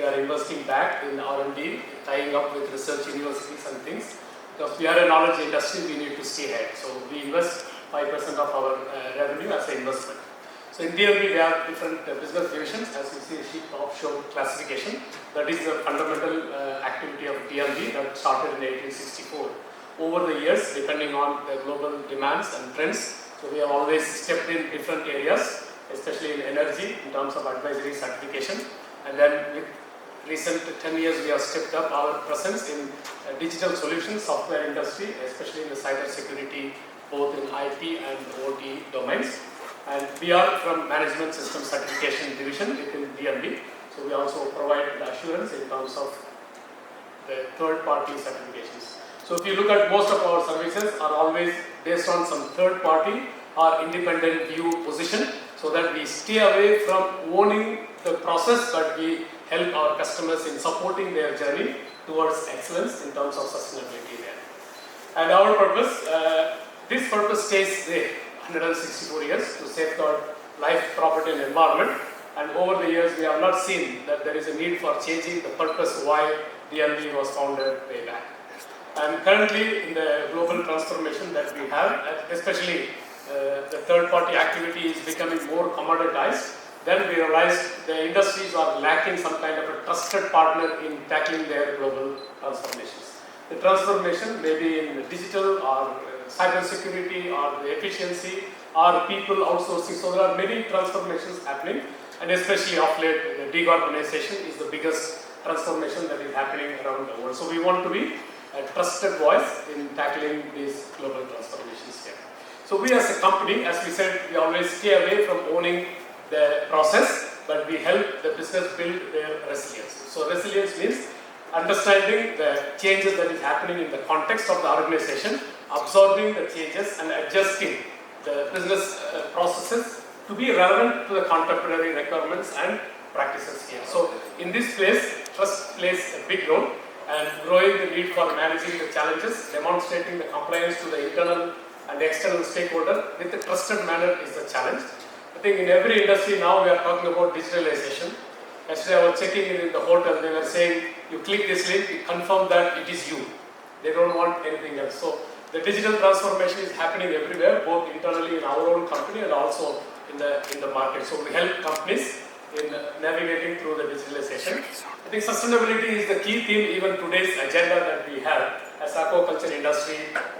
we are investing back in R&D, tying up with research universities and things. Because we are a knowledge industry, we need to stay ahead. So we invest 5% of our revenue as an investment. So in DNV, we have different business divisions, as you see a sheet offshore classification. That is the fundamental activity of DNV that started in 1864. Over the years, depending on the global demands and trends, so we have always stepped in different areas, especially in energy, in terms of advisory certification. And then with recent 10 years, we have stepped up our presence in digital solutions, software industry, especially in the cyber security, both in IT and OT domains. And we are from Management System Certification Division within DNV. So we also provide the assurance in terms of the third-party certifications. So if you look at most of our services are always based on some third-party or independent view position, so that we stay away from owning the process, but we help our customers in supporting their journey towards excellence in terms of sustainability there. And our purpose, this purpose stays there 164 years to safeguard life, property and environment. And over the years, we have not seen that there is a need for changing the purpose why DNV was founded way back. And currently in the global transformation that we have, especially the third-party activity is becoming more commoditized, then we realized the industries are lacking some kind of a trusted partner in tackling their global transformations. The transformation may be in digital or cyber security or the efficiency or people outsourcing. So there are many transformations happening, and especially of late, the decarbonization is the biggest transformation that is happening around the world. So we want to be a trusted voice in tackling these global transformations here. So we as a company, as we said, we always stay away from owning the process, but we help the business build their resilience. So resilience means understanding the changes that is happening in the context of the organization, absorbing the changes and adjusting the business processes to be relevant to the contemporary requirements and practices here. So in this place, trust plays a big role, and growing the need for managing the challenges, demonstrating the compliance to the internal and external stakeholder with a trusted manner is the challenge. I think in every industry now we are talking about digitalization. Yesterday I was checking in the hotel, they were saying, you click this link, you confirm that it is you. They don't want anything else. So the digital transformation is happening everywhere, both internally in our own company and also in the market. So we help companies in navigating through the digitalization. I think sustainability is the key theme even today's agenda that we have as aquaculture industry.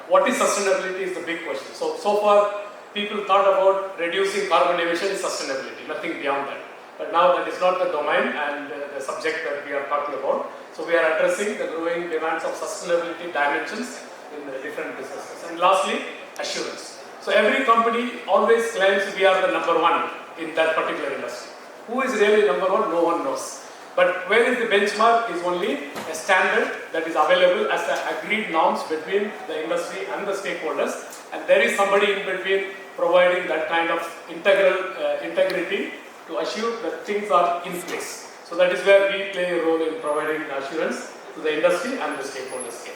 What is sustainability is the big question. So far people thought about reducing carbon emission is sustainability, nothing beyond that. But now that is not the domain and the subject that we are talking about. So we are addressing the growing demands of sustainability dimensions in the different businesses. And lastly, assurance. So every company always claims we are the number one in that particular industry. Who is really number one? No one knows. But where is the benchmark is only a standard that is available as the agreed norms between the industry and the stakeholders, and there is somebody in between providing that kind of integrity to assure that things are in place. So that is where we play a role in providing assurance to the industry and the stakeholders here.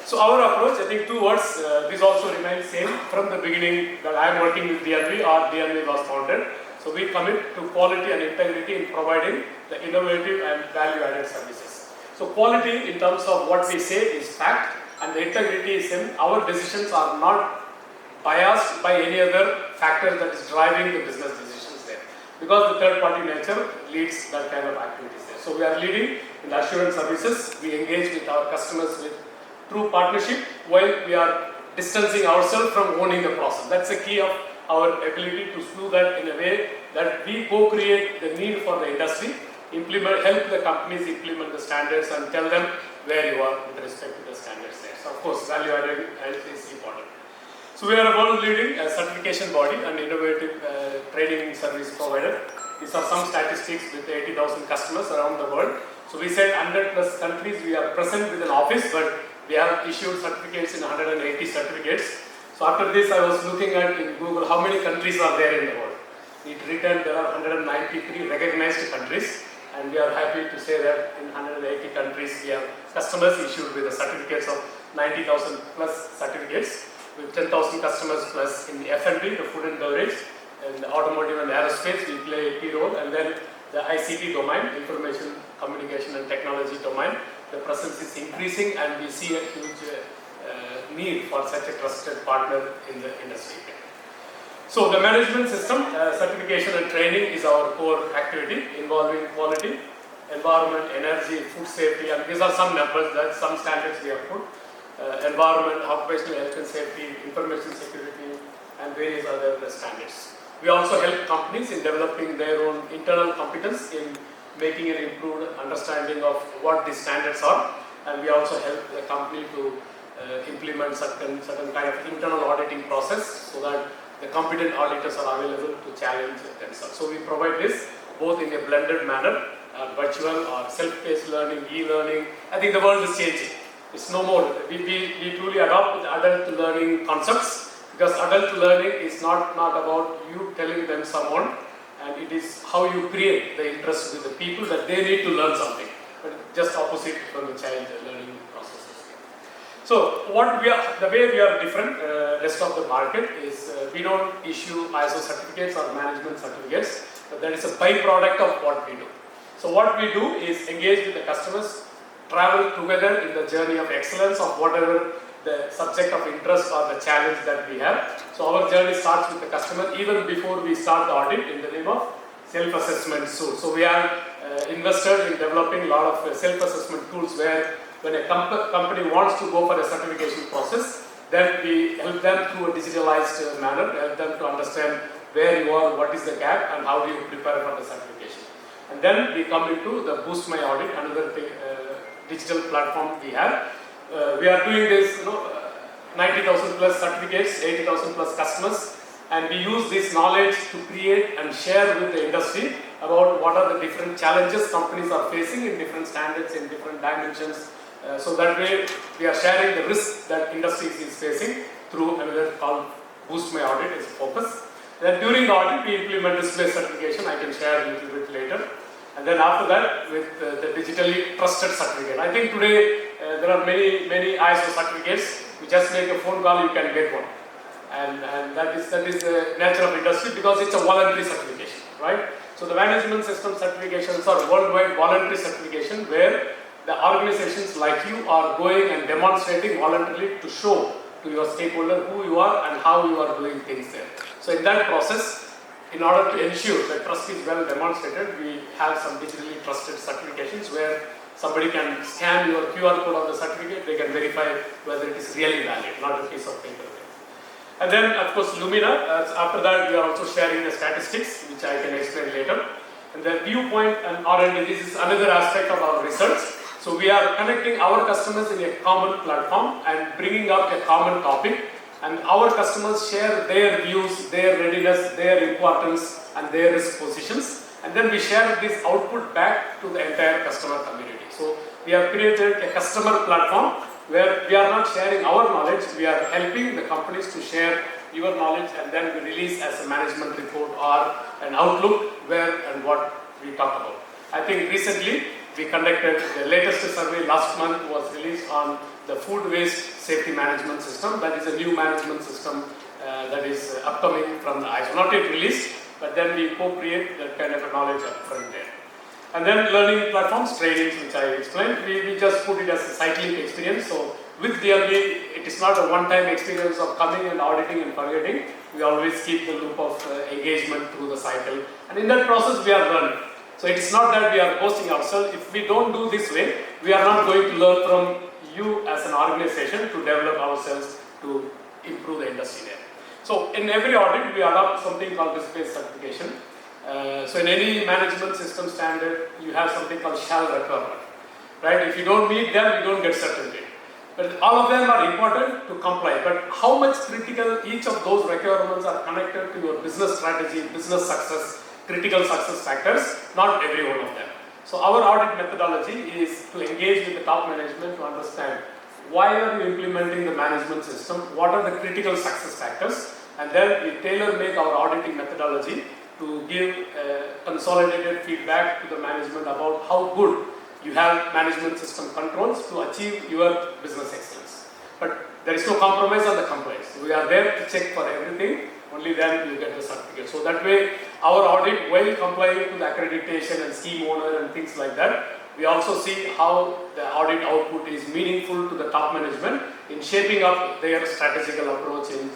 So our approach, I think two words, this also remains same from the beginning that I am working with DNV or DNV was founded. So we commit to quality and integrity in providing the innovative and value-added services. So quality in terms of what we say is fact, and the integrity is in our decisions are not biased by any other factor that is driving the business decisions there. Because the third-party nature leads that kind of activities there. So we are leading in the assurance services. We engage with our customers with true partnership while we are distancing ourselves from owning the process. That's the key of our ability to do that in a way that we co-create the need for the industry, help the companies implement the standards and tell them where you are with respect to the standards there. So of course, value added is important. So we are a world leading certification body and innovative training service provider. These are some statistics with 80,000 customers around the world. So we said 100 plus countries we are present with an office, but we have issued certificates in 180 certificates. So after this, I was looking at in Google how many countries are there in the world. It returned there are 193 recognized countries, and we are happy to say that in 180 countries we have customers issued with the certificates of 90,000 plus certificates, with 10,000 customers plus in the F&B, the food and beverage, and the automotive and aerospace we play a key role, and then the ICT domain, information, communication and technology domain, the presence is increasing and we see a huge need for such a trusted partner in the industry. So the management system, certification and training is our core activity involving quality, environment, energy, food safety, and these are some numbers, that some standards we have put. Environment, occupational health and safety, information security, and various other standards. We also help companies in developing their own internal competence in making an improved understanding of what these standards are, and we also help the company to implement certain kind of internal auditing process so that the competent auditors are available to challenge themselves. So we provide this both in a blended manner, virtual or self-paced learning, e-learning. I think the world is changing. It's no more. We truly adopt the adult learning concepts, because adult learning is not about you telling them someone, and it is how you create the interest with the people that they need to learn something, but just opposite from the child learning processes. So the way we are different, rest of the market is we don't issue ISO certificates or management certificates, but that is a byproduct of what we do. So what we do is engage with the customers, travel together in the journey of excellence of whatever the subject of interest or the challenge that we have. So our journey starts with the customer even before we start the audit in the name of self-assessment tool. So we are invested in developing a lot of self-assessment tools where when a company wants to go for a certification process, then we help them through a digitalized manner, help them to understand where you are, what is the gap, and how do you prepare for the certification. And then we come into the Boost My Audit, another digital platform we have. We are doing this, 90,000 plus certificates, 80,000 plus customers, and we use this knowledge to create and share with the industry about what are the different challenges companies are facing in different standards, in different dimensions. So that way we are sharing the risk that industry is facing through another called Boost My Audit as a focus. Then during the audit we implement display certification, I can share a little bit later. And then after that with the digitally trusted certificate. I think today there are many ISO certificates. You just make a phone call, you can get one. And that is the nature of industry because it's a voluntary certification, right? So the management system certifications are worldwide voluntary certification where the organizations like you are going and demonstrating voluntarily to show to your stakeholder who you are and how you are doing things there. So in that process, in order to ensure that trust is well demonstrated, we have some digitally trusted certifications where somebody can scan your QR code on the certificate, they can verify whether it is really valid, not a piece of paper. And then of course Lumina, after that we are also sharing the statistics, which I can explain later. And the viewpoint and R&D, this is another aspect of our research. So we are connecting our customers in a common platform and bringing up a common topic, and our customers share their views, their readiness, their importance and their risk positions, and then we share this output back to the entire customer community. So we have created a customer platform where we are not sharing our knowledge, we are helping the companies to share your knowledge, and then we release as a management report or an outlook where and what we talk about. I think recently we conducted the latest survey last month was released on the food waste safety management system. That is a new management system that is upcoming from the ISO. Not yet released, but then we co-create that kind of a knowledge up front there. And then learning platforms, trainings, which I explained, we just put it as a cyclic experience. So with DNV, it is not a one-time experience of coming and auditing and forgetting. We always keep the loop of engagement through the cycle. And in that process, we are learning. So it is not that we are boasting ourselves. If we don't do this way, we are not going to learn from you as an organization to develop ourselves to improve the industry there. So in every audit, we adopt something called risk-based certification. So in any management system standard, you have something called shall requirement, right? If you don't meet them, you don't get certificate. But all of them are important to comply. But how much critical each of those requirements are connected to your business strategy, business success, critical success factors, not every one of them. So our audit methodology is to engage with the top management to understand why are you implementing the management system, what are the critical success factors, and then we tailor make our auditing methodology to give consolidated feedback to the management about how good you have management system controls to achieve your business excellence. But there is no compromise on the compliance. We are there to check for everything, only then you get the certificate. So that way our audit, while complying to the accreditation and scheme owner and things like that, we also see how the audit output is meaningful to the top management in shaping up their strategical approach in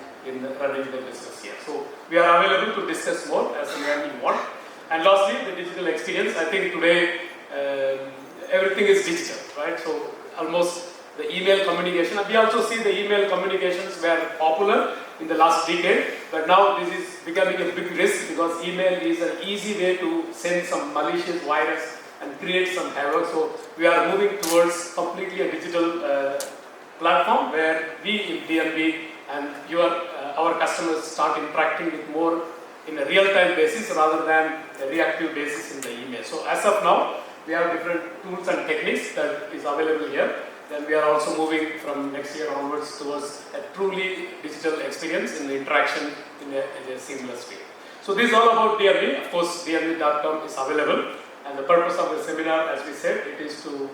running the business here. So we are available to discuss more as and when you want. And lastly, the digital experience. I think today everything is digital, right? So almost the email communication. We also see the email communications were popular in the last decade, but now this is becoming a big risk because email is an easy way to send some malicious virus and create some havoc. So we are moving towards completely a digital platform where we in DNV and our customers start interacting with more in a real-time basis rather than a reactive basis in the email. So as of now, we have different tools and techniques that is available here. Then we are also moving from next year onwards towards a truly digital experience in the interaction in a seamless way. So this is all about DNV. Of course, DNV.com is available. And the purpose of the seminar, as we said, it is to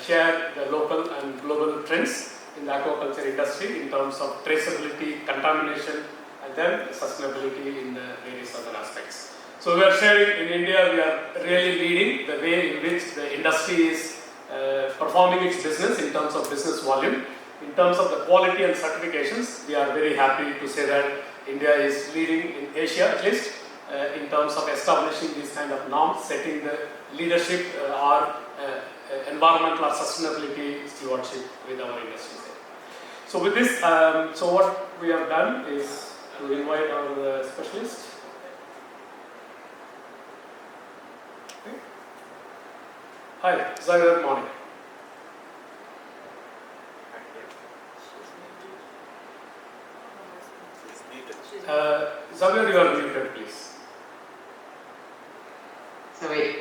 share the local and global trends in the aquaculture industry in terms of traceability, contamination, and then sustainability in the various other aspects. So we are sharing in India, we are really leading the way in which the industry is performing its business in terms of business volume. In terms of the quality and certifications, we are very happy to say that India is leading in Asia at least in terms of establishing these kind of norms, setting the leadership or environmental or sustainability stewardship with our industry. So with this, so what we have done is to invite our specialist. Okay. Hi, Xavier, good morning. Xavier, you are muted, please. Sorry.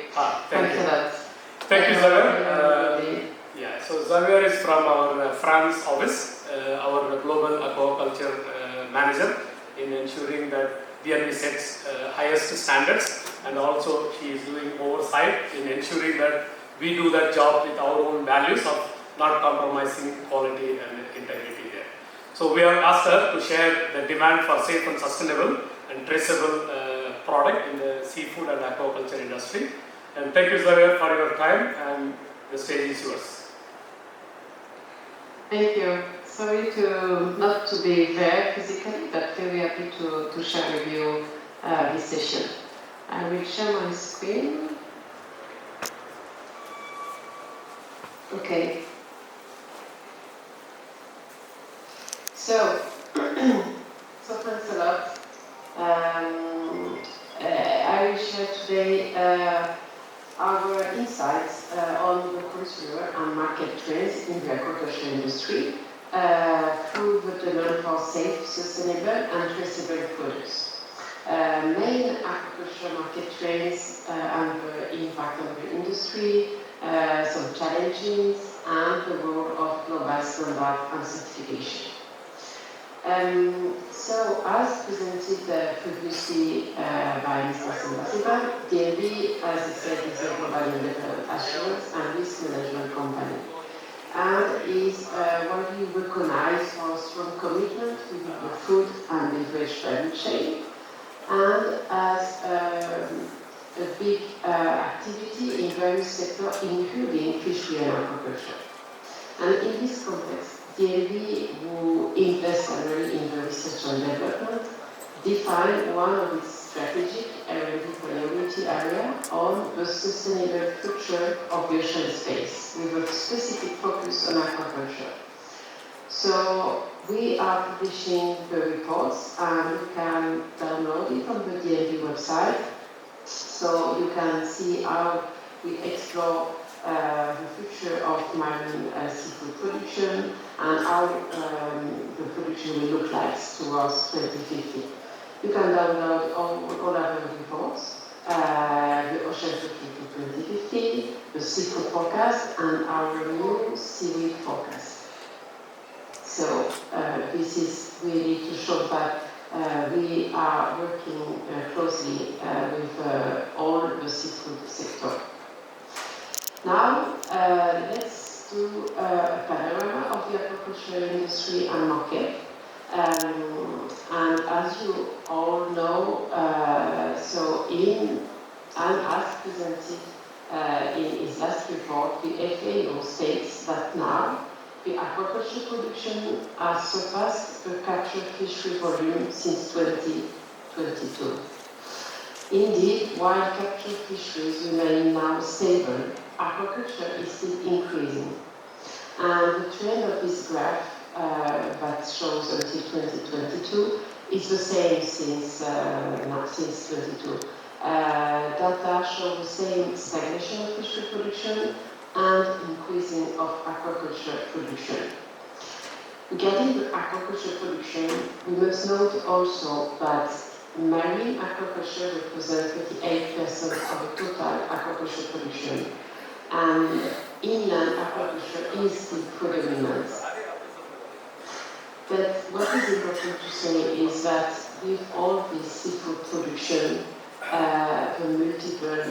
Thank you. A lot. Thank you, Xavier. Yeah, so Xavier is from our France office, our global aquaculture manager, in ensuring that DNV sets highest standards, and also she is doing oversight in ensuring that we do that job with our own values of not compromising quality and integrity there. So we have asked her to share the demand for safe and sustainable and traceable product in the seafood and aquaculture industry. And thank you, Xavier, for your time, and the stage is yours. Thank you. Sorry not to be there physically, but very happy to share with you this session. I will share my screen. Okay. So thanks a lot. I will share today our insights on the consumer and market trends in the aquaculture industry through the demand for safe, sustainable and traceable products. Main aquaculture market trends and the impact on the industry, some challenges, and the role of global standard and certification. So, as presented previously by Mr. Sambasiba, DNV, as I said, is a global independent assurance and risk management company, and is widely recognized for strong commitment to the food and beverage value chain, and as a big activity in various sectors, including fishery and aquaculture. And in this context, DNV, who invests annually in the research and development, defined one of its strategic R&D priority area on the sustainable future of the ocean space, with a specific focus on aquaculture. So we are publishing the reports, and you can download it on the DNV website. So you can see how we explore the future of marine seafood production and how the production will look like towards 2050. You can download all our reports, the Ocean Future to 2050, the seafood forecast, and our new seaweed forecast. So this is really to show that we are working closely with all the seafood sector. Now, let's do a panorama of the aquaculture industry and market. And as you all know, and as presented in his last report, the FAO states that now the aquaculture production has surpassed the captured fishery volume since 2022. Indeed, while captured fisheries remain now stable, aquaculture is still increasing. And the trend of this graph that shows until 2022 is the same since 22. Data show the same stagnation of fishery production and increasing of aquaculture production. Regarding the aquaculture production, we must note also that marine aquaculture represents 38% of the total aquaculture production, and inland aquaculture is still predominant. But what is important to say is that with all this seafood production, the multiple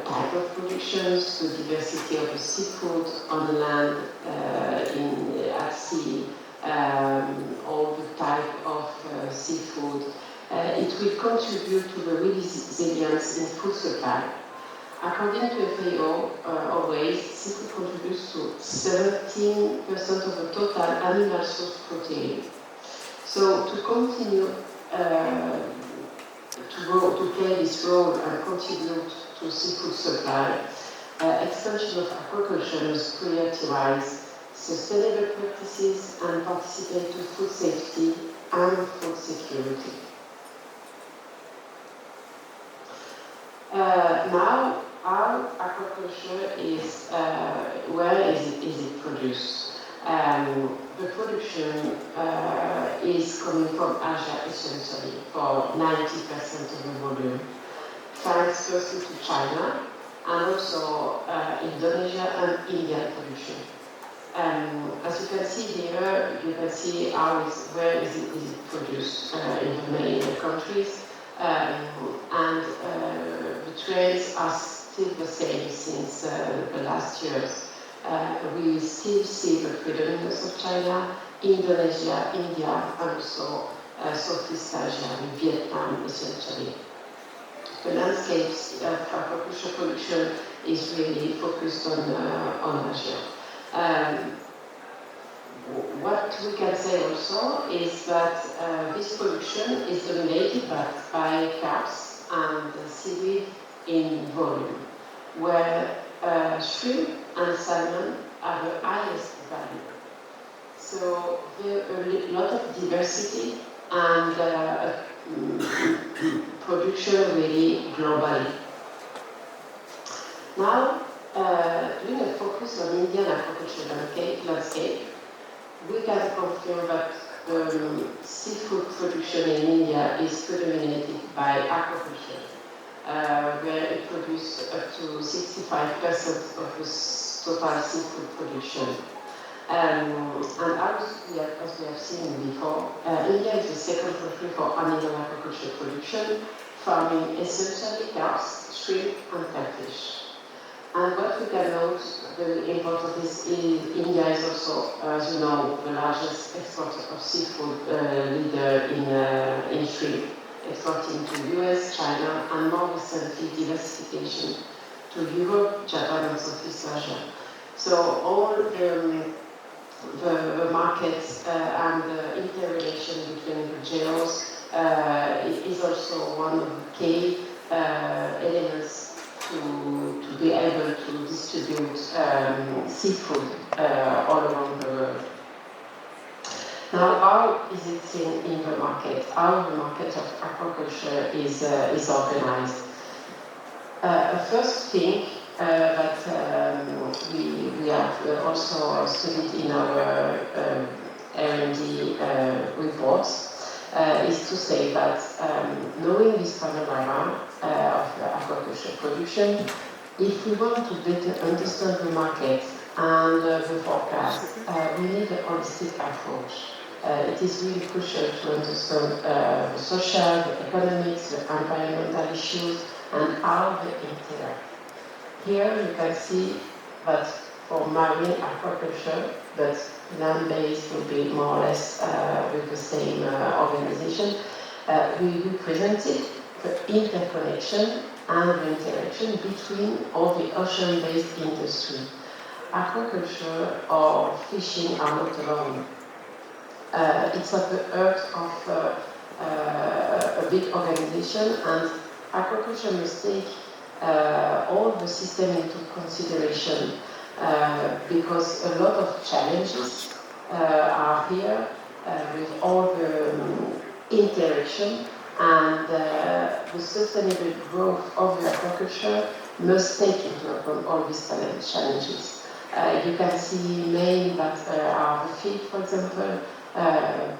type of productions, the diversity of the seafood on land, at sea, all the type of seafood, it will contribute to the resilience in food supply. According to FAO, always, seafood contributes to 17% of the total animal source protein. So to continue to play this role and contribute to seafood supply, extension of aquaculture must prioritize sustainable practices and participate to food safety and food security. Now, how aquaculture is, where is it produced? The production is coming from Asia essentially for 90% of the volume, thanks firstly to China and also Indonesia and Indian production. As you can see here, you can see where is it produced in the main countries, and the trends are still the same since the last years. We still see the predominance of China, Indonesia, India, and also Southeast Asia, and Vietnam essentially. The landscape of aquaculture production is really focused on Asia. What we can say also is that this production is dominated by carps and seaweed in volume, where shrimp and salmon are the highest value. So there are a lot of diversity and production really globally. Now, doing a focus on Indian aquaculture landscape, we can confirm that seafood production in India is predominated by aquaculture, where it produces up to 65% of the total seafood production. And as we have seen before, India is the second country for animal aquaculture production, farming essentially carps, shrimp, and catfish. And what we can note, the important is India is also, as you know, the largest exporter of seafood leader in shrimp, exporting to US, China, and more recently diversification to Europe, Japan, and Southeast Asia. So all the markets and the interrelation between the geos is also one of the key elements to be able to distribute seafood all around the world. Now, how is it seen in the market? How the market of aquaculture is organized? First thing that we have also studied in our R&D reports is to say that knowing this panorama of aquaculture production, if we want to better understand the market and the forecast, we need a holistic approach. It is really crucial to understand the social, the economics, the environmental issues, and how they interact. Here you can see that for marine aquaculture, but land-based will be more or less with the same organization. We represented the interconnection and the interaction between all the ocean-based industry. Aquaculture or fishing are not alone. It's at the heart of a big organization, and aquaculture must take all the system into consideration because a lot of challenges are here with all the interaction, and the sustainable growth of the aquaculture must take into account all these challenges. You can see main that are the feed, for example,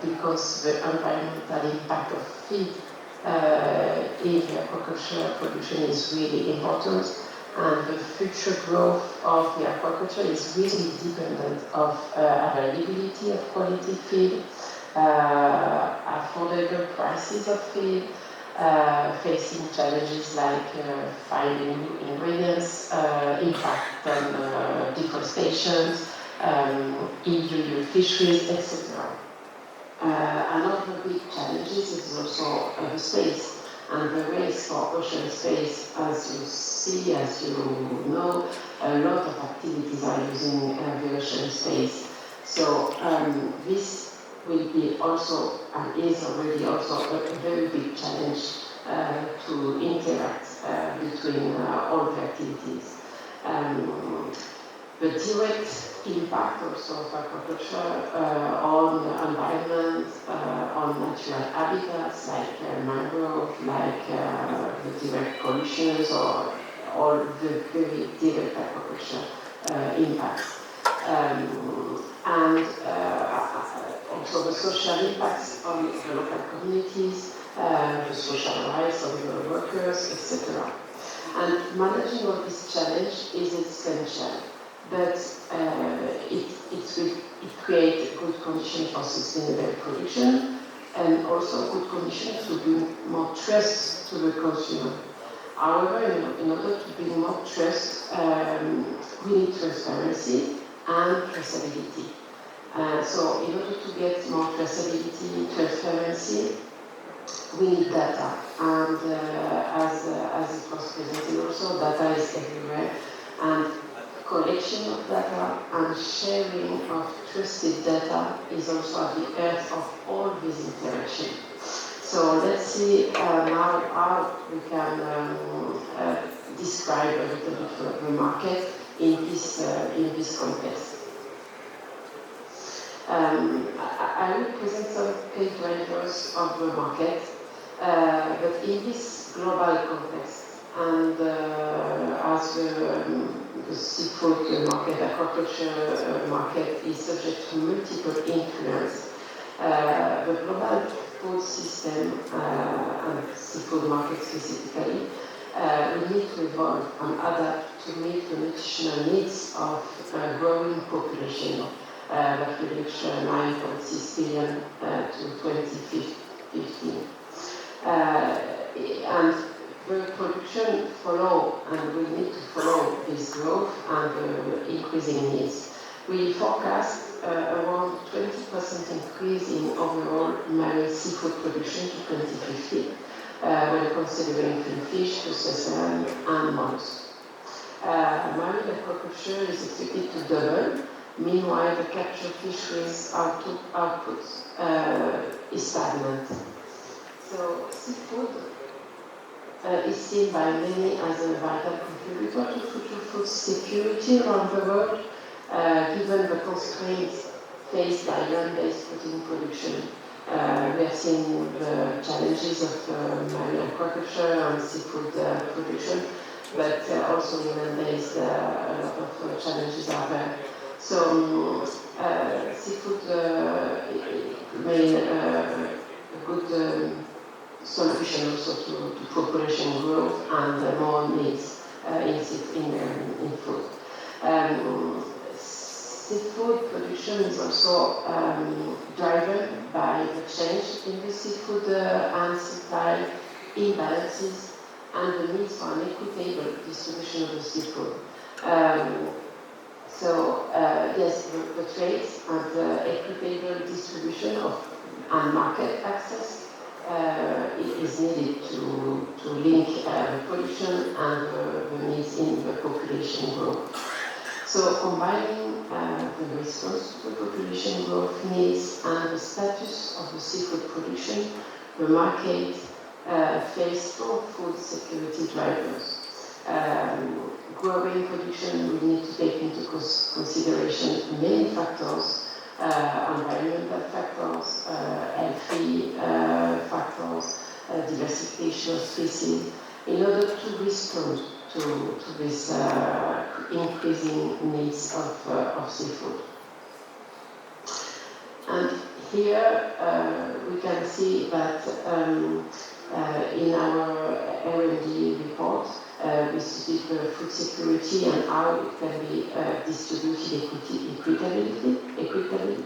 because the environmental impact of feed in the aquaculture production is really important, and the future growth of the aquaculture is really dependent of availability of quality feed, affordable prices of feed, facing challenges like finding new ingredients, impact on deforestation, illegal fisheries, etc. Another big challenge is also the space and the race for ocean space. As you see, as you know, a lot of activities are using the ocean space. So this will be also, and is already also, a very big challenge to interact between all the activities. The direct impact also of aquaculture on the environment, on natural habitats like mangrove, like the direct pollutions, or all the very direct aquaculture impacts. And also the social impacts on the local communities, the social rights of the workers, etc. And managing all this challenge is essential, but it creates good conditions for sustainable production and also good conditions to bring more trust to the consumer. However, in order to bring more trust, we need transparency and traceability. So in order to get more traceability, transparency, we need data. And as it was presented also, data is everywhere. And collection of data and sharing of trusted data is also at the heart of all this interaction. So let's see now how we can describe a little bit the market in this context. I will present some key drivers of the market, but in this global context, and as the seafood market, aquaculture market is subject to multiple influence, the global food system and seafood market specifically will need to evolve and adapt to meet the nutritional needs of a growing population that will reach 9.6 billion to 2015. And the production follow and will need to follow this growth and the increasing needs. We forecast around 20% increase in overall marine seafood production to 2050 when considering fish, crustaceans, and mollusks. Marine aquaculture is expected to double. Meanwhile, the captured fisheries output is stagnant. So seafood is seen by many as a vital contributor to future food security around the world, given the constraints faced by land-based protein production. We have seen the challenges of marine aquaculture and seafood production, but also in land-based, a lot of challenges are there. So seafood remain a good solution also to population growth and more needs in food. Seafood production is also driven by the change in the seafood and supply imbalances and the need for an equitable distribution of the seafood. So yes, the trade and the equitable distribution of and market access is needed to link the production and the needs in the population growth. So combining the response to the population growth needs and the status of the seafood production, the market face strong food security drivers. Growing production will need to take into consideration many factors, environmental factors, healthy factors, diversification of species, in order to respond to this increasing needs of seafood. And here we can see that in our R&D report, we studied the food security and how it can be distributed equitably.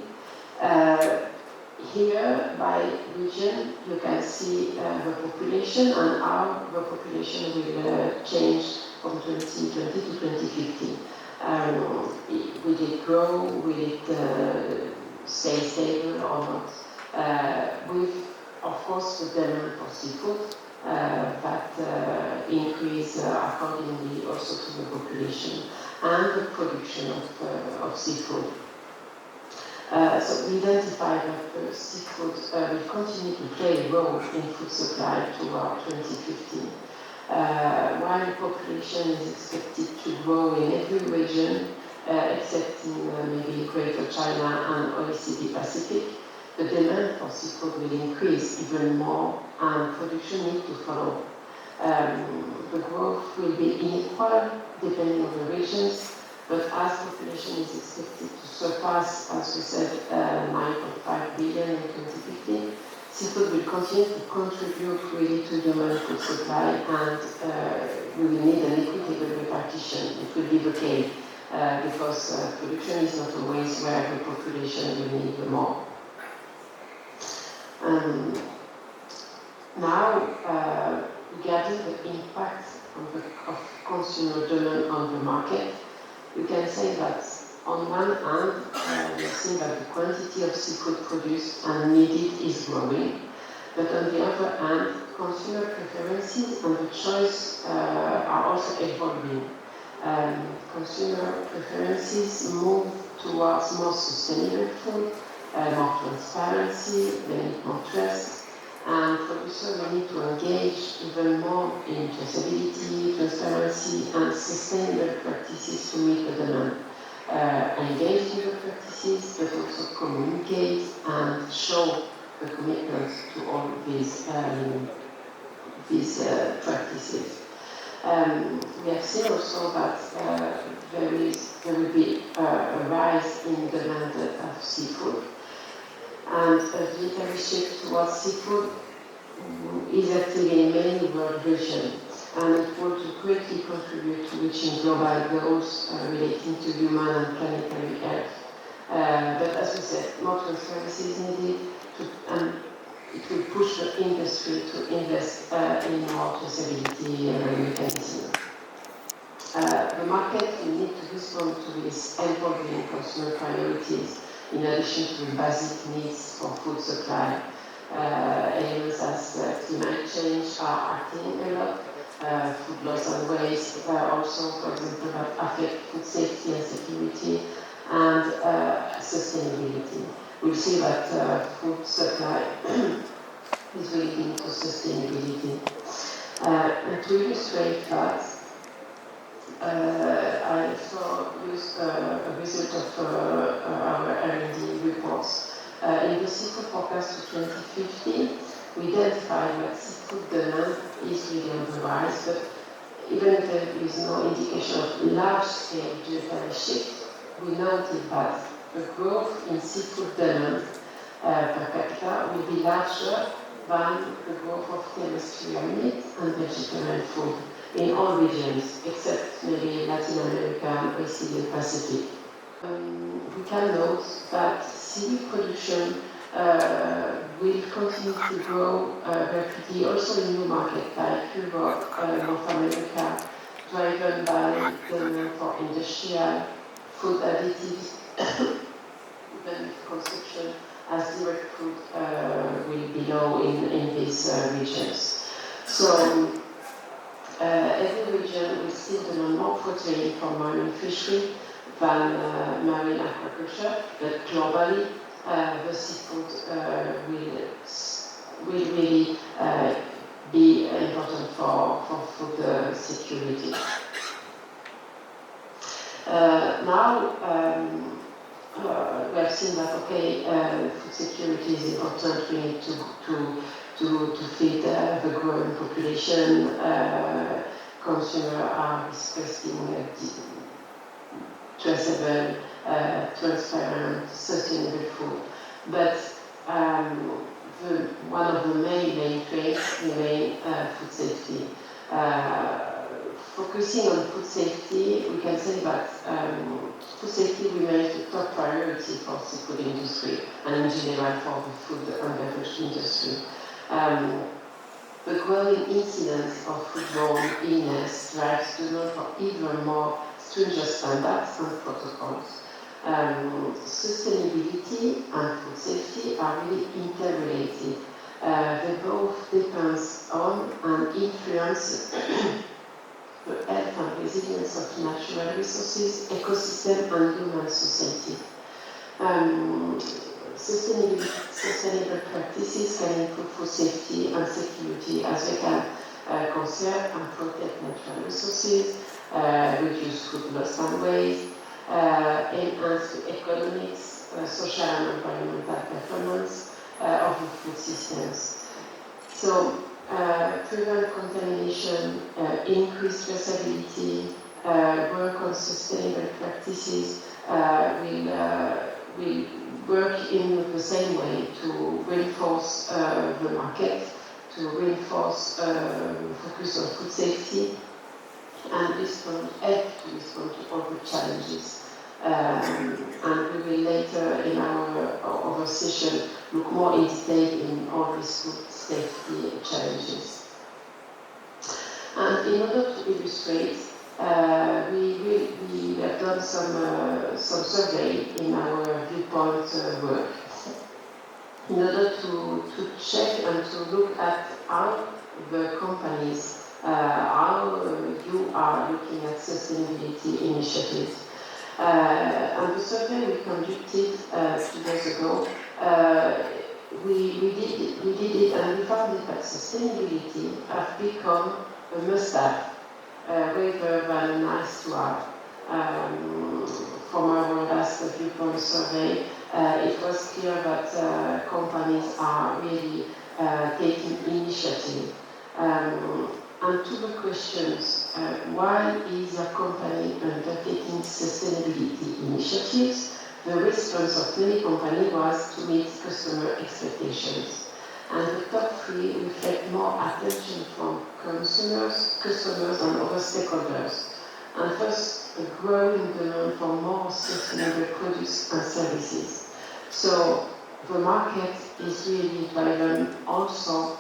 Here, by region, you can see the population and how the population will change from 2020 to 2050. Will it grow? Will it stay stable or not? With, of course, the demand for seafood that increase accordingly also to the population and the production of seafood. So we identify that seafood will continue to play a role in food supply toward 2050. While the population is expected to grow in every region, except in maybe Greater China and OECD Pacific, the demand for seafood will increase even more and production needs to follow. The growth will be unequal depending on the regions, but as population is expected to surpass, as we said, 9.5 billion in 2050, seafood will continue to contribute really to human food supply, and we will need an equitable repartition. It will be the case because production is not always where the population will need more. Now, regarding the impact of consumer demand on the market, we can say that on one hand, we see that the quantity of seafood produced and needed is growing, but on the other hand, consumer preferences and the choice are also evolving. Consumer preferences move towards more sustainable food, more transparency, they need more trust, and producers will need to engage even more in traceability, transparency, and sustainable practices to meet the demand. Engage in the practices, but also communicate and show the commitment to all these practices. We have seen also that there will be a rise in demand of seafood, and a dietary shift towards seafood is active in many world regions, and it will greatly contribute to reaching global goals relating to human and planetary health. But as we said, more transparency is needed, and it will push the industry to invest in more traceability mechanisms. The market will need to respond to these evolving consumer priorities in addition to the basic needs for food supply. Elements as climate change are acting a lot, food loss and waste also, for example, that affect food safety and security, and sustainability. We'll see that food supply is relating to sustainability. And to illustrate that, I also used a result of our R&D reports. In the seafood forecast to 2050, we identified that seafood demand is really on the rise, but even if there is no indication of large-scale dietary shift, we noted that the growth in seafood demand per capita will be larger than the growth of terrestrial meat and vegetarian food in all regions, except maybe Latin America and OECD Pacific. We can note that seaweed production will continue to grow rapidly, also in new markets like Europe, North America, driven by the demand for industrial food additives, even consumption as direct food will be low in these regions. So every region will still demand more protein from marine fishery than marine aquaculture, but globally the seafood will really be important for food security. Now we have seen that food security is important. We need to feed the growing population. Consumers are requesting traceable, transparent, sustainable food. But one of the main trends remain food safety. Focusing on food safety, we can say that food safety remains the top priority for the seafood industry and in general for the food and beverage industry. The growing incidence of foodborne illness drives demand for even more stringent standards and protocols. Sustainability and food safety are really interrelated. They both depend on and influence the health and resilience of natural resources, ecosystem and human society. Sustainable practices can improve food safety and security as they can conserve and protect natural resources, reduce food loss and waste, enhance the economics, social and environmental performance of the food systems. So, prevent contamination, increase traceability, work on sustainable practices will work in the same way to reinforce the market, to reinforce focus on food safety, and help to respond to all the challenges. And we will later in our session look more in detail in all these food safety challenges. And in order to illustrate, we have done some survey in our viewpoint work in order to check and to look at how the companies, how you are looking at sustainability initiatives. And the survey we conducted 2 days ago, we did it and we found that sustainability has become a must-have rather than a nice to have. From our last viewpoint survey, it was clear that companies are really taking initiative. And to the questions, why is your company undertaking sustainability initiatives? The response of many companies was to meet customer expectations. And the top 3 reflect more attention from consumers, customers and other stakeholders. And first, a growing demand for more sustainable products and services. So the market is really driven also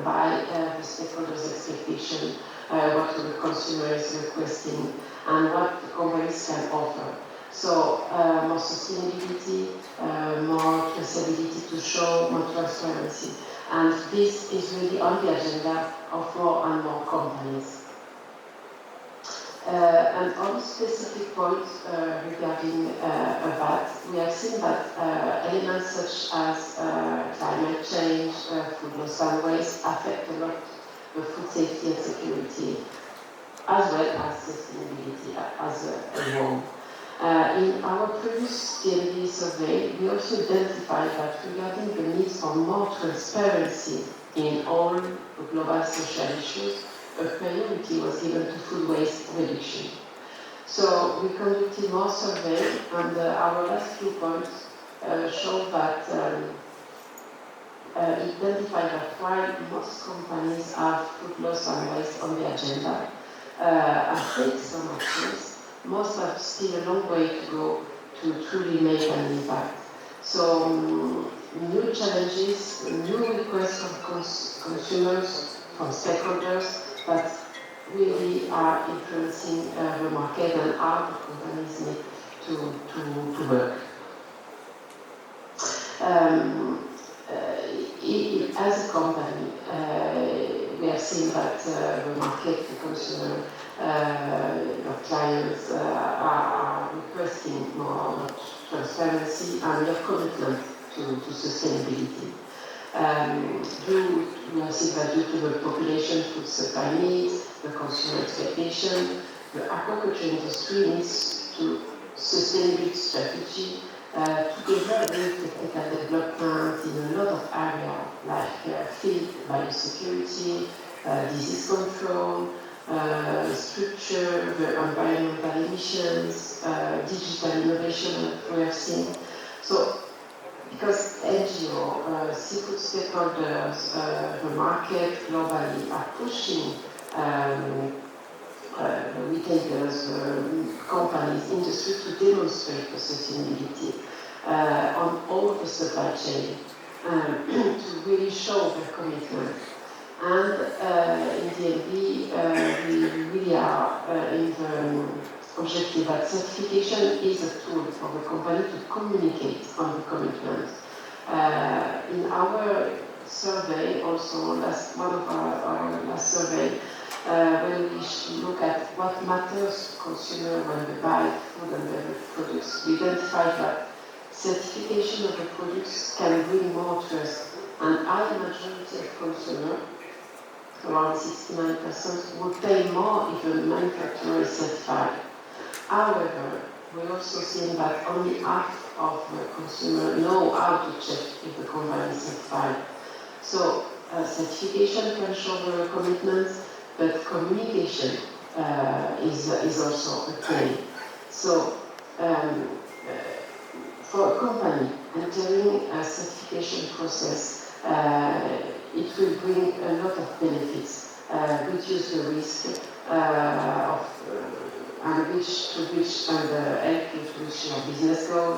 by the stakeholders' expectation, what the consumer is requesting, and what the companies can offer. So more sustainability, more traceability to show, more transparency. And this is really on the agenda of more and more companies. And on specific points regarding that, we have seen that elements such as climate change, food loss and waste affect a lot the food safety and security, as well as sustainability as a whole. In our previous DNV survey, we also identified that regarding the need for more transparency in all global social issues, a priority was given to food waste reduction. So we conducted more surveys, and our last few points show that identify that while most companies have food loss and waste on the agenda and take some actions, most have still a long way to go to truly make an impact. So new challenges, new requests from consumers, from stakeholders, that really are influencing the market and how the companies to work. As a company, we have seen that the market, the consumer, your clients are requesting more transparency and your commitment to sustainability. We have seen that due to the population food supply needs, the consumer expectation, the aquaculture industry needs to sustainability strategy together with technical development in a lot of areas like feed biosecurity, disease control, structure, the environmental emissions, digital innovation we have seen. So, because NGO, seafood stakeholders, the market globally are pushing retailers, companies, industry to demonstrate the sustainability on all the supply chain to really show their commitment. And in DNV, we really are in the objective that certification is a tool for the company to communicate on the commitment. In our survey, also one of our last survey, when we look at what matters to consumers when they buy food and beverage products, we identify that certification of the products can bring more trust. And high majority of consumers, around 69%, would pay more if the manufacturer is certified. However, we're also seeing that only half of the consumers know how to check if the company is certified. So certification can show the commitments, but communication is also a key. So for a company entering a certification process, it will bring a lot of benefits, reduce the risk and help you to reach your business goal,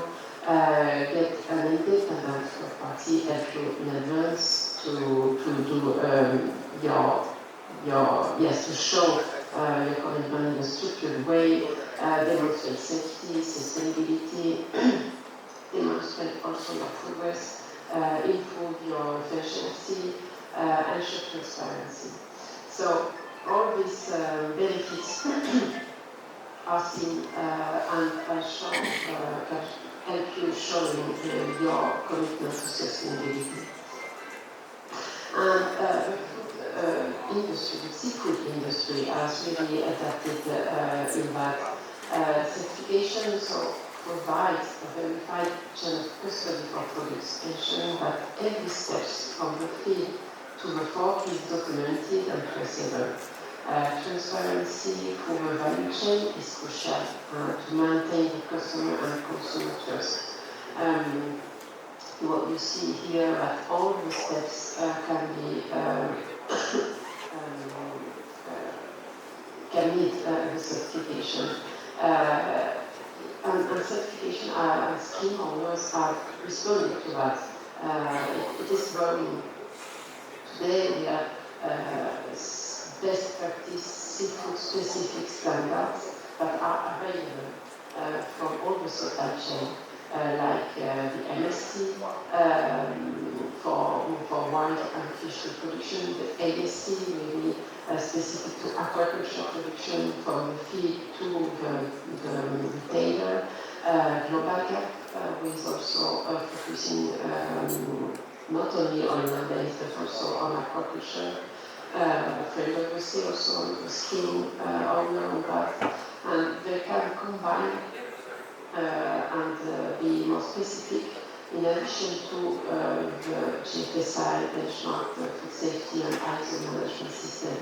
get an independent third party help you in advance to do to show your commitment in a structured way, demonstrate safety, sustainability, demonstrate also your progress, improve your efficiency, ensure transparency. So all these benefits are seen and shown, can help you showing your commitment to sustainability. And industry, the seafood industry has really adapted in that certification so provides a verified chain of custody for products, ensuring that every step from the feed to the fork is documented and traceable. Transparency through the value chain is crucial to maintain the customer and consumer trust. What you see here, that all the steps can meet the certification. And certification scheme owners are responding to that. It is growing. Today we have best practice seafood specific standards that are available from all the supply chain, like the MSC for wild and fish production, the ASC really specific to aquaculture production from the feed to the retailer, Global Gap with also focusing not only on land-based but also on aquaculture. Framework we see also on the scheme owner on that, and they can combine and be more specific in addition to the GFSI benchmark, the food safety and ISO management system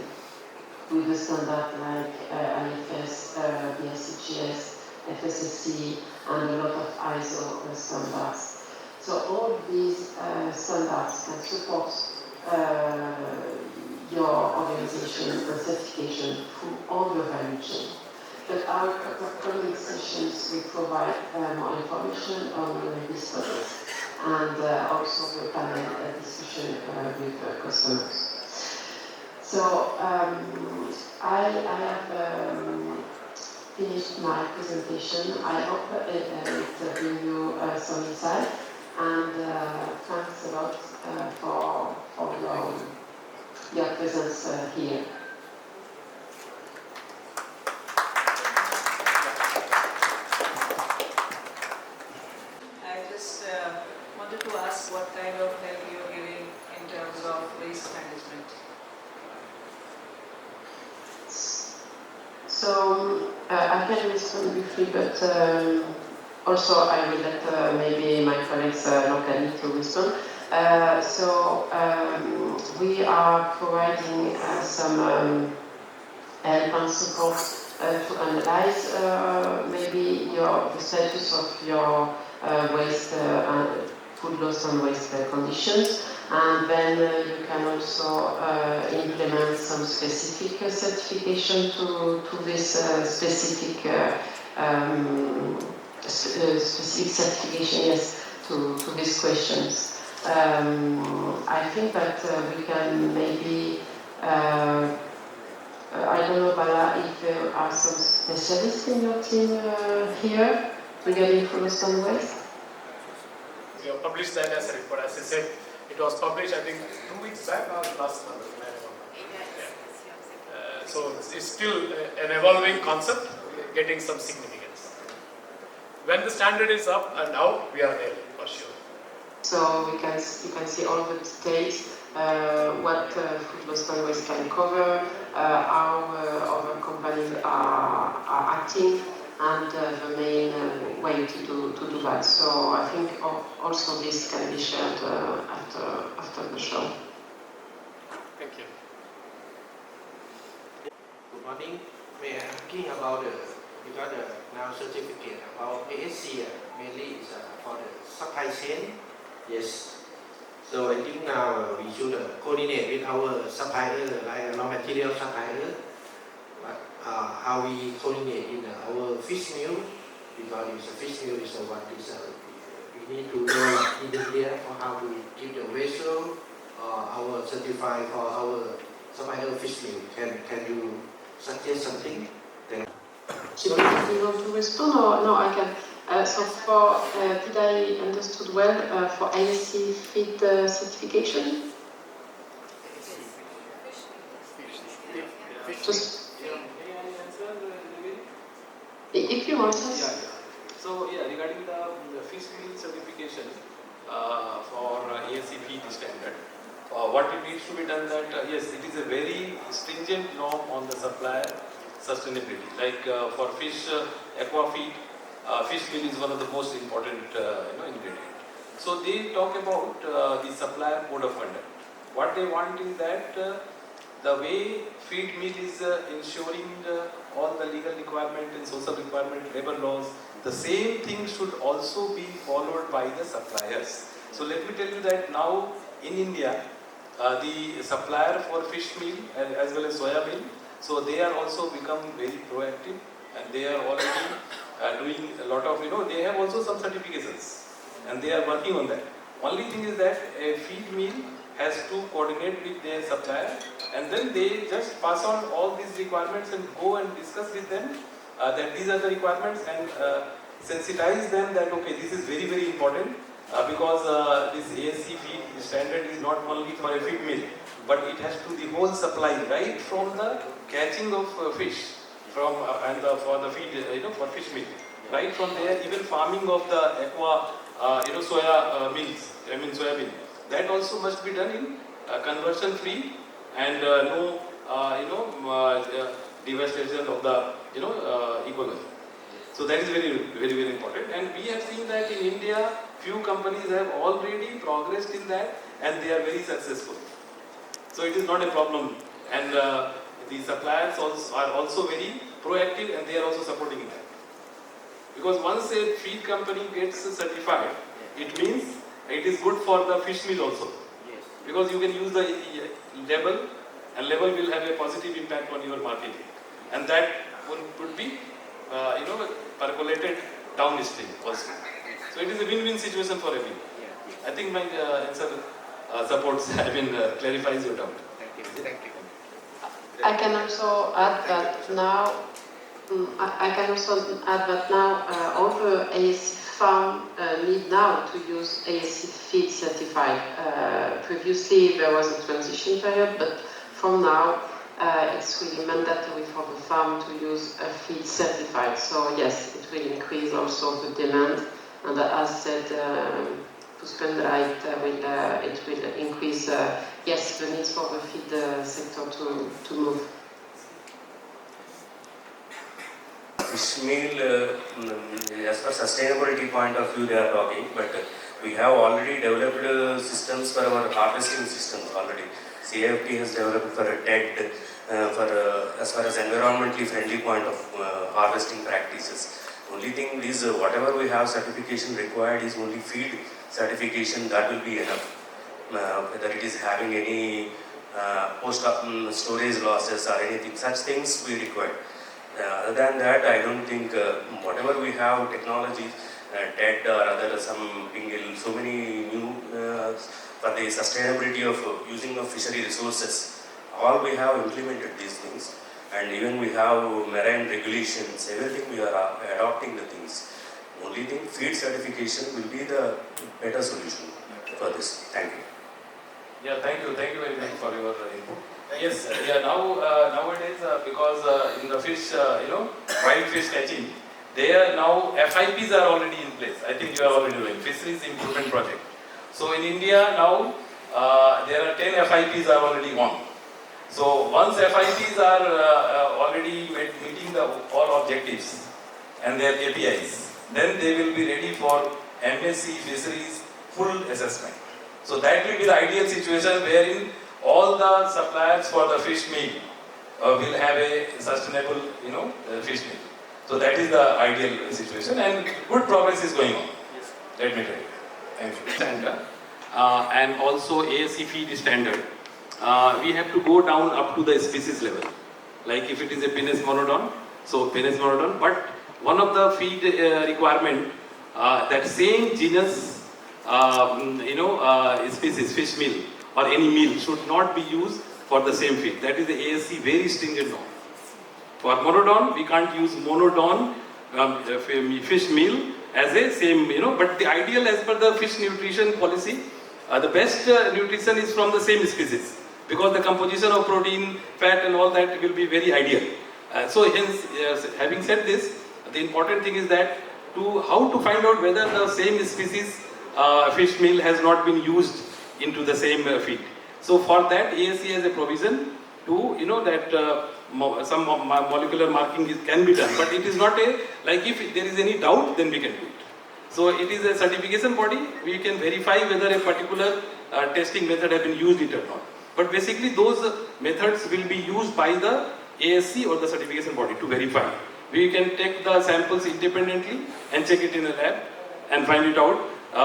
with the standard like IFS, BSCGS, FSSC, and a lot of ISO standards. So all these standards can support your organization and certification through all the value chain. But our upcoming sessions will provide more information on these topics and also the panel discussion with customers. So I have finished my presentation. I hope it brings you some insight, and thanks a lot for your presence here. I just wanted to ask what kind of help you are giving in terms of waste management. So I can respond briefly, but also I will let maybe my colleagues locally to respond. We are providing some help and support to analyze maybe the status of your waste food loss and waste conditions, and then you can also implement some specific certification to this specific certification, yes, to these questions. I think that we can maybe I don't know, Bala, if there are some specialists in your team here regarding food loss and waste? We have published that as a report. As I said, it was published, I think, 2 weeks back or last month. So it's still an evolving concept, getting some significance. When the standard is up and out, we are there for sure. So you can see all the details, what food loss and waste can cover, how other companies are acting, and the main way to do that. So I think also this can be shared after the show. Thank you. Good morning. We are asking about we got now certificate about ASC mainly is for the supply chain. Yes. So I think now we should coordinate with our supplier, like raw material supplier, but how we coordinate in our fish meal, because it's a fish meal is what is we need to know in India for how to keep the vessel, our certified for our supplier fish meal. Can you suggest something? Do you want to respond or no? I can. So for did I understood well for ASC feed certification? Just if you want. So regarding the fish meal certification for ASC feed standard, what it needs to be done that yes, it is a very stringent norm on the supplier sustainability. Like for fish aqua feed, fish meal is one of the most important ingredient. So they talk about the supplier code of conduct. What they want is that the way feed meal is ensuring all the legal requirement and social requirement, labor laws, the same thing should also be followed by the suppliers. So let me tell you that now in India, the supplier for fish meal as well as soya meal, so they are also become very proactive, and they are already doing a lot of, they have also some certifications and they are working on that. Only thing is that a feed meal has to coordinate with their supplier, and then they just pass on all these requirements and go and discuss with them that these are the requirements, and sensitize them that okay, this is very, very important because this ASC feed standard is not only for a feed meal, but it has to the whole supply, right from the catching of fish from for the feed, for fish meal, right from there, even farming of the aqua, soya meals, soya bean, that also must be done in conversion free and no, devastation of the, ecology. So that is very, very, very important. And we have seen that in India, few companies have already progressed in that, and they are very successful. So it is not a problem, and the suppliers are also very proactive, and they are also supporting that. Because once a feed company gets certified, it means it is good for the fish meal also. Yes. Because you can use the label, and label will have a positive impact on your marketing, and that would be, percolated downstream also. So it is a win-win situation for everyone. I think my answer supports, clarifies your doubt. Thank you. Thank you. I can also add that now I can also add that now all the ASC farm need now to use ASC feed certified. Previously there was a transition period, but from now it's really mandatory for the farm to use a feed certified. So yes, it will increase also the demand, and as said, to spend it will increase yes the needs for the feed sector to move. Fish meal, as per sustainability point of view they are talking, but we have already developed systems for our harvesting systems already. CFT has developed for a TED, as far as environmentally friendly point of harvesting practices. Only thing is whatever we have certification required is only feed certification, that will be enough. Whether it is having any storage losses or anything, such things we require. Other than that, I don't think whatever we have technology, TED or other some pingle, so many new for the sustainability of using of fishery resources, all we have implemented these things, and even we have marine regulations, everything we are adopting the things. Only thing, feed certification will be the better solution for this. Thank you. Yeah, thank you very much for your input. Yes, now nowadays because in the fish, wild fish catching, there now FIPs are already in place. I think you are already doing Fisheries Improvement Project. So in India now there are 10 FIPs are already on. So once FIPs are already meeting all objectives and their KPIs, then they will be ready for MSc Fisheries full assessment. So that will be the ideal situation wherein all the suppliers for the fish meal will have a sustainable, fish meal. So that is the ideal situation, and good progress is going on. Let me tell you. Thank you. Standard, and also ASC feed standard. We have to go down up to the species level. Like if it is a Pinus monodon, so Pinus monodon. But one of the feed requirement, that same genus, species, fish meal or any meal should not be used for the same feed. That is the ASC very stringent norm. For monodon, we can't use monodon fish meal as a same, but the ideal as per the fish nutrition policy, the best nutrition is from the same species, because the composition of protein, fat and all that will be very ideal. So hence, having said this, the important thing is that how to find out whether the same species fish meal has not been used into the same feed. So for that, ASC has a provision to, that some molecular marking can be done, but it is not like if there is any doubt, then we can do it. So it is a certification body, we can verify whether a particular testing method has been used or not. But basically those methods will be used by the ASC or the certification body to verify. We can take the samples independently and check it in a lab and find it out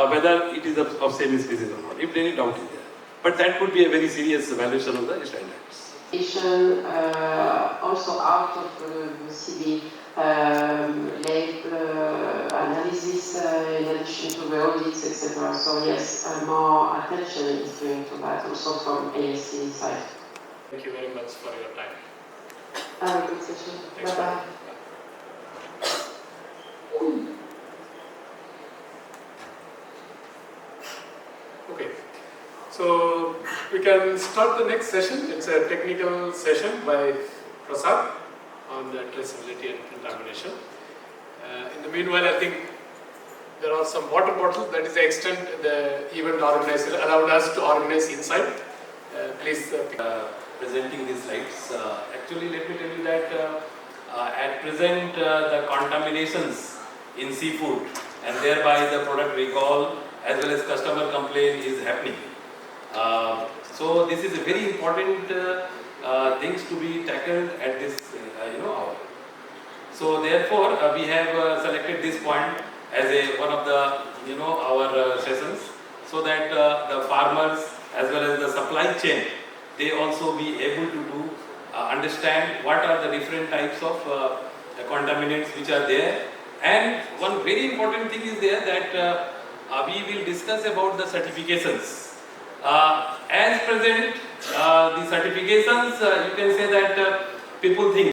whether it is of same species or not, if any doubt is there. But that could be a very serious violation of the standards. Also out of the CB label analysis in addition to the audits, etc. So yes, more attention is going to that also from ASC side. Thank you very much for your time. Have a good session. Bye-bye. Okay, so we can start the next session. It's a technical session by Prasad on the traceability and contamination. In the meanwhile, I think there are some water bottles. That is the extent the event organizer allowed us to organize inside. Please. Presenting these slides. Actually, let me tell you that at present the contaminations in seafood and thereby the product recall as well as customer complaint is happening. So this is a very important things to be tackled at this hour. So therefore we have selected this point as one of the our sessions, so that the farmers as well as the supply chain, they also be able to understand what are the different types of contaminants which are there. And one very important thing is there that we will discuss about the certifications. As present, the certifications, you can say that people think